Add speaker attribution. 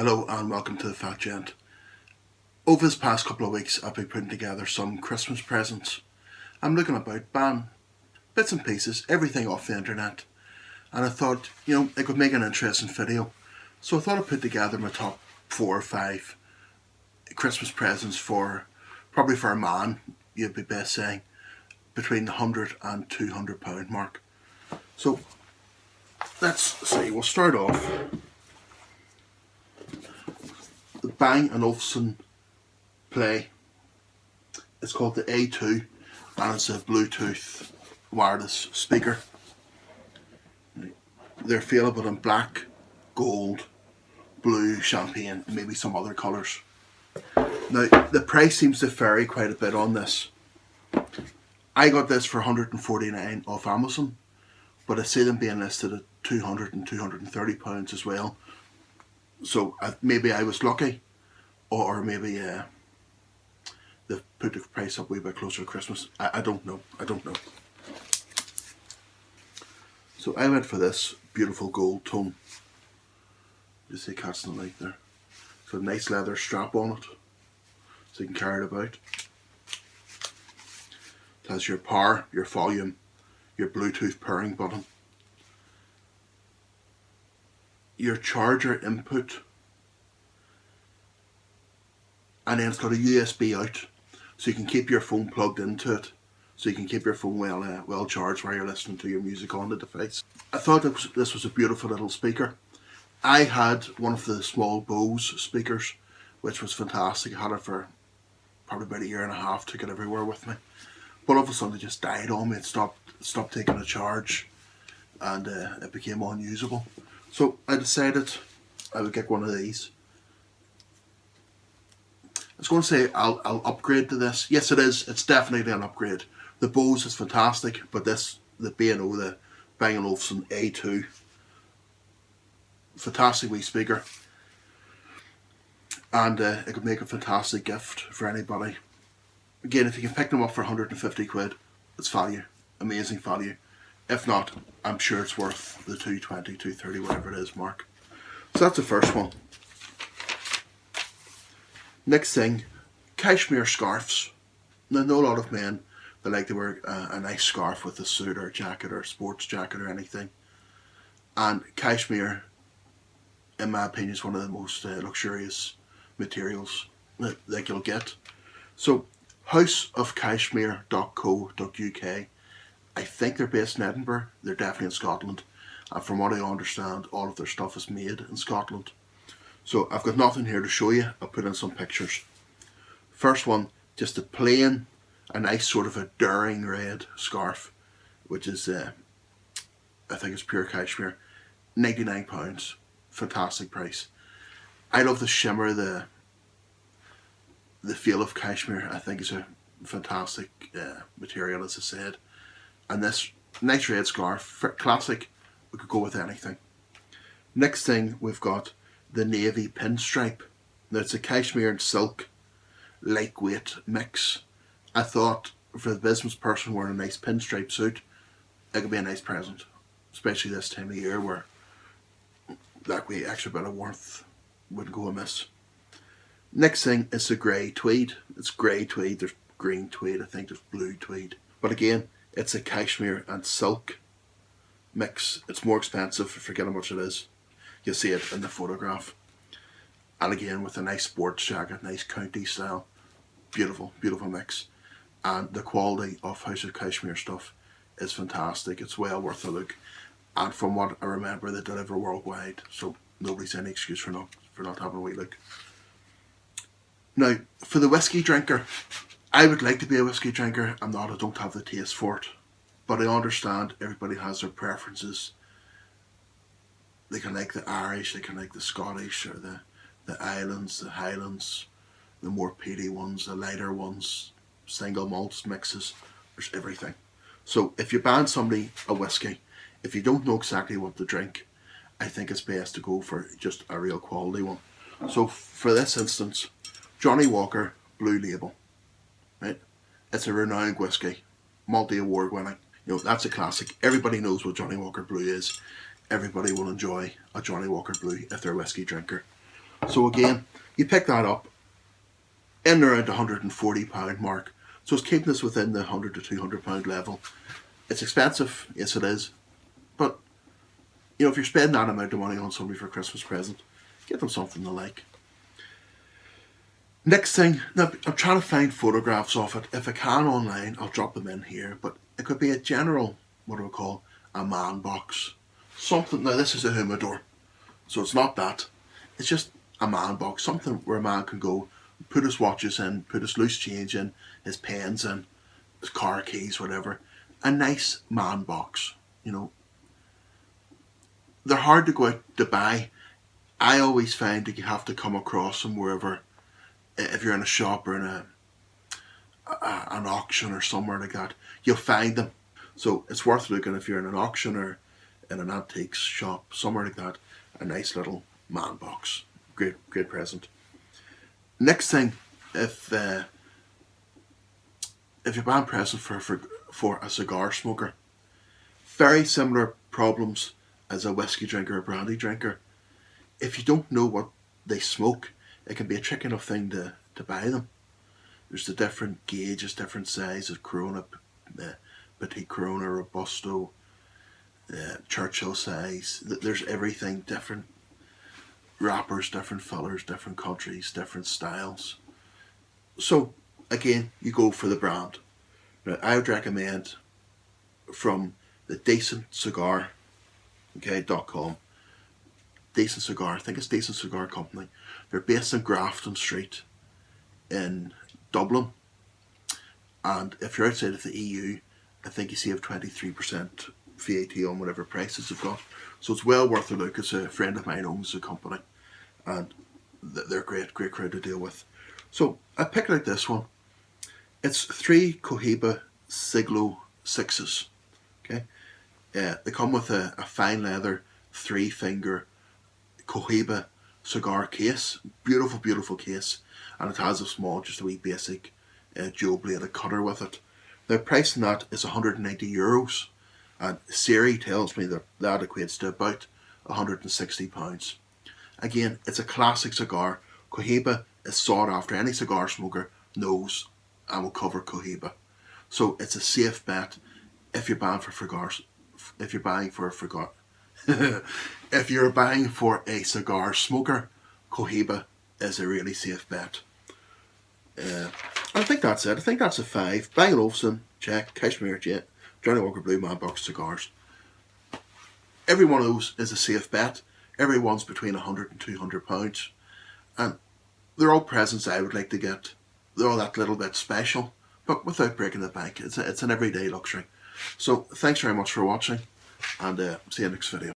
Speaker 1: Hello and welcome to the Fat Gent. Over this past couple of weeks I've been putting together some Christmas presents. I'm looking about buying bits and pieces, everything off the internet, and I thought, it could make an interesting video. So I thought I'd put together my top 4 or 5 Christmas presents probably for a man, you'd be best saying, between the £100 and £200 mark. So let's see, we'll start off. The Bang & Olufsen Play. It's called the A2 and it's a Bluetooth wireless speaker. They're available in black, gold, blue, champagne, and maybe some other colours. Now the price seems to vary quite a bit on this. I got this for £149 off Amazon, but I see them being listed at £200 and £230 as well. So maybe I was lucky, or maybe they've put the price up a wee bit closer to Christmas. I don't know. So I went for this beautiful gold tone. You see cats in the light there. It's got a nice leather strap on it, so you can carry it about. It has your power, your volume, your Bluetooth pairing button, your charger input, and then it's got a USB out, so you can keep your phone plugged into it, so you can keep your phone well charged while you're listening to your music on the device. I thought this was a beautiful little speaker. I had one of the small Bose speakers, which was fantastic. I had it for probably about a year and a half, took it everywhere with me. But all of a sudden it just died on me. It stopped taking a charge, and it became unusable. So I decided I would get one of these. I was going to say I'll upgrade to this. Yes, it is. It's definitely an upgrade. The Bose is fantastic, but the B&O, the Bang & Olufsen A2, fantastic wee speaker, and it could make a fantastic gift for anybody. Again, if you can pick them up for 150 quid, it's value, amazing value. If not, I'm sure it's worth the 220, 230, whatever it is mark. So that's the first one. Next thing, cashmere scarves. Now I know a lot of men, they like to wear a nice scarf with a suit or a jacket or a sports jacket or anything. And cashmere, in my opinion, is one of the most luxurious materials that you'll get. So houseofcashmere.co.uk. I think they're based in Edinburgh. They're definitely in Scotland, and from what I understand, all of their stuff is made in Scotland. So I've got nothing here to show you. I'll put in some pictures. First one, just a plain, a nice sort of a daring red scarf, which is I think it's pure cashmere. £99, fantastic price. I love the shimmer, the feel of cashmere. I think it's a fantastic material, as I said. And this nice red scarf, classic, we could go with anything. Next thing, we've got the navy pinstripe. Now it's a cashmere and silk lightweight mix. I thought for the business person wearing a nice pinstripe suit, it could be a nice present, especially this time of year where that wee extra bit of warmth wouldn't go amiss. Next thing is the grey tweed. It's grey tweed, there's green tweed, I think there's blue tweed. But again, it's a cashmere and silk mix. It's more expensive, forget how much it is. You'll see it in the photograph. And again, with a nice sports jacket, nice county style. Beautiful, beautiful mix. And the quality of House of Cashmere stuff is fantastic. It's well worth a look. And from what I remember, they deliver worldwide. So nobody's any excuse for not having a wee look. Now, for the whiskey drinker, I would like to be a whiskey drinker. I'm not, I don't have the taste for it. But I understand everybody has their preferences. They can like the Irish, they can like the Scottish, or the Islands, the Highlands, the more peaty ones, the lighter ones, single malts, mixes. There's everything. So if you ban somebody a whiskey, if you don't know exactly what to drink, I think it's best to go for just a real quality one. So for this instance, Johnny Walker Blue Label. Right? It's a renowned whiskey, multi-award winning. That's a classic. Everybody knows what Johnny Walker Blue is. Everybody will enjoy a Johnny Walker Blue if they're a whiskey drinker. So again, you pick that up in around the £140 mark. So it's keeping us within the £100 to £200 level. It's expensive, yes it is, but you know, if you're spending that amount of money on somebody for a Christmas present, get them something they like. Next thing, now I'm trying to find photographs of it. If I can online, I'll drop them in here, but it could be a general, what do we call, a man box. Something, now this is a humidor, so it's not that. It's just a man box, something where a man can go, put his watches in, put his loose change in, his pens in, his car keys, whatever. A nice man box, you know. They're hard to go out to buy. I always find that you have to come across them wherever, if you're in a shop or in an auction or somewhere like that, you'll find them. So it's worth looking if you're in an auction or in an antiques shop, somewhere like that. A nice little man box. Great present. Next thing, if you're buying a present for a cigar smoker, very similar problems as a whiskey drinker or brandy drinker. If you don't know what they smoke, it can be a tricky enough thing to buy them. There's the different gauges, different sizes, Corona, Petite Corona, Robusto, Churchill size. There's everything, different wrappers, different fillers, different countries, different styles. So again, you go for the brand. Now, I would recommend from the Decent Cigar, .com. Decent Cigar, I think it's Decent Cigar Company. They're based in Grafton Street in Dublin, and if you're outside of the EU, I think you save 23% VAT on whatever prices they've got. So it's well worth a look. It's a friend of mine owns the company, and they're great crowd to deal with. So I picked out this one. It's 3 Cohiba Siglo 6s. Okay, they come with a fine leather 3-finger Cohiba cigar case. Beautiful case, and it has a small, just a wee basic dual bladed cutter with it. The price on that is €190, and Siri tells me that equates to about £160. Again, it's a classic cigar. Cohiba is sought after. Any cigar smoker knows and will cover Cohiba. So it's a safe bet if you're buying for cigars. If you're buying for a cigar, if you're buying for a cigar smoker, Cohiba is a really safe bet. I think that's it. I think that's a 5. Bang & Olufsen, check. Kashmir Gent, Johnny Walker Blue Man Box cigars. Every one of those is a safe bet. Every one's between £100 and £200, and they're all presents I would like to get. They're all that little bit special, but without breaking the bank. It's an everyday luxury. So thanks very much for watching, and see you next video.